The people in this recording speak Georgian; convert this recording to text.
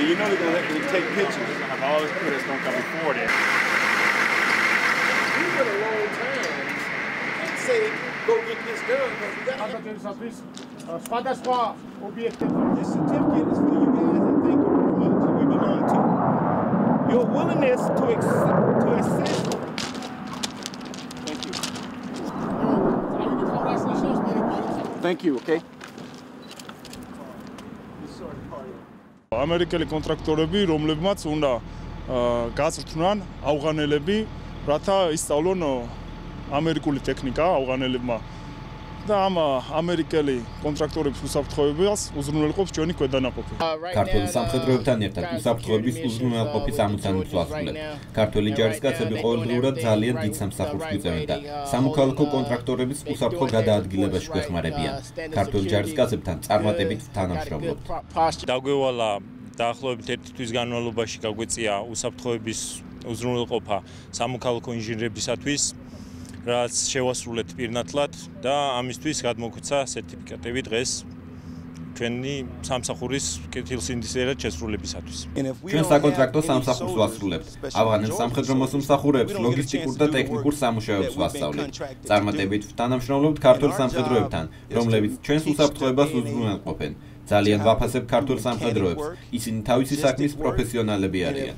you know they're going to let me take pictures. I've always put it's going to come before this. It's been a long time. You can't say, go get this done, because we got to this This certificate is for you guys, and thank you very much. We belong to your willingness to assist. Thank you. Thank you, okay? ამერიკელი კონტრაქტორები, რომლებმაც უნდა გაწვრთნან ავღანელები, რათა ისწავლონ ამერიკული ტექნიკა ავღანელებმა. და ამ ამერიკელი კონტრაქტორების უსაფრთხოებას უზრუნველყოფს ჩვენი ქვედანაყოფი. ქართული სამხედროებთან ერთად უსაფრთხოების უზრუნველყოფის ამოცანებს ვასრულებთ. ქართული ჯარისკაცები ყოველდღიურად ძალიან დიდ სამსახურს გვიწევენ და სამოქალაქო კონტრაქტორების უსაფრთხო გადაადგილებაში გვეხმარებიან. ქართული ჯარისკაცებთან წარმატებით თანამშრომლობთ. დაგვევალა დაახლოებით 1 თვის განმავლობაში გაგვეწია უსაფრთხოების უზრუნველყოფა სამოქალაქო ინჟინრებისათვის. რაც შევასრულეთ პირნათლად და ამისთვის გადმოგვეცა სერტიფიკატები დღეს ჩვენი სამსახურის კეთილსინდისერად შესრულებისათვის. ჩვენ საკონტრაქტო სამსახურს ვასრულებთ. ავღანელ სამხედრო მოსამსახურეებს ლოგისტიკურ და ტექნიკურ სამუშაოებს ვასწავლეთ. წარმატებით ვთანამშრომლობთ ქართულ სამხედროებთან, რომლებიც ჩვენს უსაფრთხოებას უზრუნველყოფენ. ძალიან ვაფასებ ქართულ სამხედროებს. ისინი თავისი საქმის პროფესიონალები არიან.